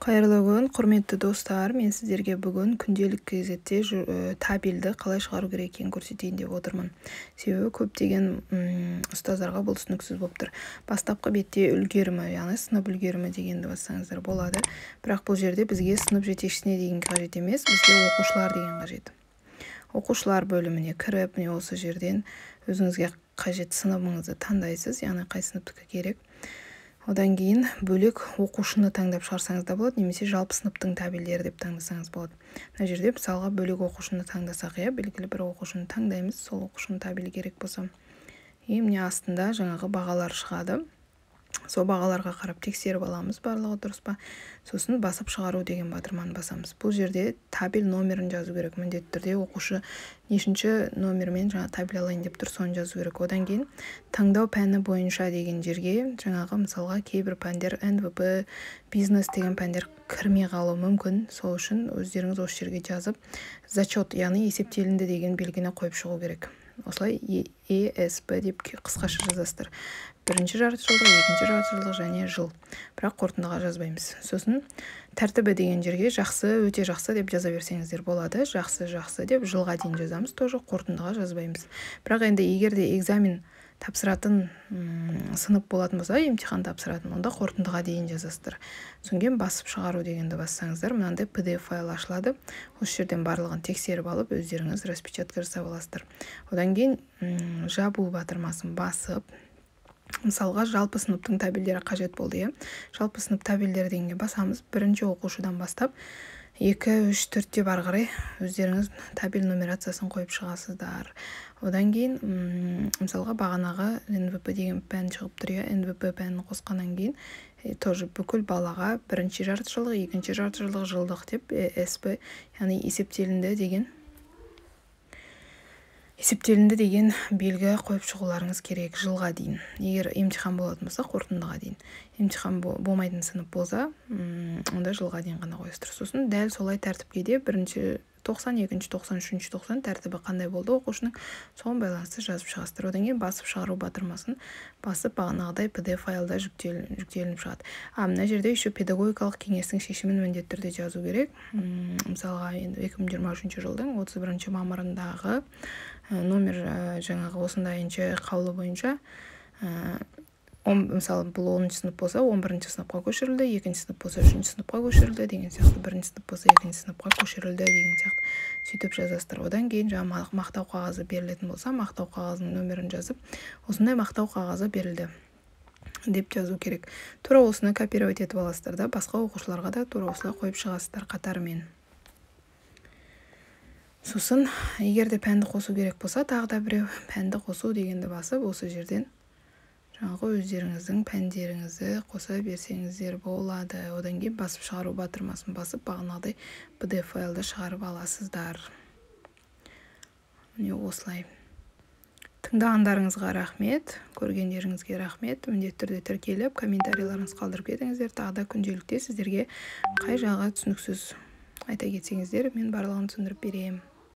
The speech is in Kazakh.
Қайырлы күн, құрметті достар. Мен сіздерге бүгін күнделік кезетте табельді қалай шығару керек екенін көрсетейін деп отырмын. Себебі көптеген ұстаздарға бұл түсініксіз болып тұр. Бастапқы бетте үлгерімі, яғни сынып үлгерімі дегенді бассаңыздар болады. Бірақ бұл жерде бізге сынып жетекшісіне деген қажет емес, бізге оқушылар деген қажет. Оқушылар бөліміне кіріп, міне осы жерден өзіңізге қажет сыныбыңызды таңдайсыз, яғни қай сыныптікі керек. Одан кейін бөлек оқушыны таңдап шығарсаңыз да болады, немесе жалпы сыныптың табельдері деп таңдасаңыз болады. Мына жерде мысалға бөлек оқушыны таңдасақ, белгілі бір оқушыны таңдаймыз, сол оқушының табелі керек болса. Міне астында жаңағы бағалар шығады. Сол бағаларға қарап тексеріп аламыз, барлығы дұрыс па. Сосын басып шығару деген батырманы басамыз. Бұл жерде табель номерін жазу керек. Міндетті түрде оқушы нешінші номермен жаңа табель алайын деп тұр, соны жазу керек. Одан кейін таңдау пәні бойынша деген жерге жаңағы мысалға кейбір пәндер НВП, бизнес деген пәндер кірмей қалуы мүмкін. Сол үшін өздеріңіз осы жерге жазып, зачет, яғни есептелінді деген белгіні қойып шығу керек. Осылай ЕСП деп қысқаша жазасыздар. Бірінші жартыжылдық, екінші жартыжылдық және жыл. Бірақ қорытындыға жазбаймыз. Сосын тәртібі деген жерге жақсы, өте жақсы деп жаза берсеңіздер болады. Жақсы, жақсы деп жылға дейін жазамыз, тоже қорытындыға жазбаймыз. Бірақ енді егер де экзамен тапсыратын сынып болатын болса, емтихан тапсыратын, онда қорытындыға дейін жазасыздар. Соңген басып шығару дегенді бассаңыздар, мынандай PDF файл ашылады. Осы жерден барлығын тексеріп алып, өздеріңіз распечатка жасап аласыздар. Одан кейін жабу батырмасын басып, мысалға жалпы сыныптың табельдері қажет болды. Жалпы сынып табельдері дегенге басамыз. Бірінші оқушыдан бастап 2, 3, 4 деп ары қарай өздеріңіз табель нумерациясын қойып шығасыздар. Одан кейін мысалға бағанағы НВП деген пән шығып тұр. НВП пәнін қосқаннан кейін тоже бүкіл балаға бірінші жартыжылдық, екінші жартыжылдық, жылдық деп СП, яғни есептелінді деген белгі қойып шығуларыңыз керек жылға дейін. Егер емтихан болатын болса, қорытындыға дейін. Емтихан болмайтын сынып болса, онда жылға дейін ғана қойыстыр. Сосын дәл солай тәртіпке де бірінші 90, екінші 90, үшінші 90 тәртібі қандай болды оқушының, соған байланысты жазып шығасыздар. Одан кейін басып шығару батырмасын басып бағанағыдай PDF файлда жүктелініп шығады. Мына жерде еще педагогикалық кеңестің шешімін міндетті түрде жазу керек. Мысалға 2023 жылдың 31 мамырындағы номер жаңағы осындайынша қаулы бойынша мысалы бұл 10-шы сынып болса 11-ші сыныпқа көшірілді, 2-ші сынып болса 3-ші сыныпқа көшірілді деген сияқты, 1-ші сынып болса 2-ші сыныпқа көшірілді деген сияқты сөйтіп жазасыздар. Одан кейін жаңа мақтау қағазы берілетін болса, мақтау қағазының нөмірін жазып, осындай мақтау қағазы берілді деп жазу керек. Тура осыны копировать етіп аласыздар да, басқа оқушыларға да тура осылай қойып шығасыздар қатарымен. Сосын егер де пәнді қосу керек болса, тағы да біреу пәнді қосу дегенді басып, осы жерден жаңағы өздеріңіздің пәндеріңізді қоса берсеңіздер болады. Одан кейін басып шығару батырмасын басып, бағанағыдай PDF файлды шығарып аласыздар. Міне осылай. Тыңдағандарыңызға рахмет, көргендеріңізге рахмет. Міндетті түрде тіркеліп, комментарийларыңыз қалдырып кетіңіздер. Тағы да күнделікте сіздерге қай жағы түсініксіз айта кетсеңіздер, мен барлығын түсіндіріп беремін.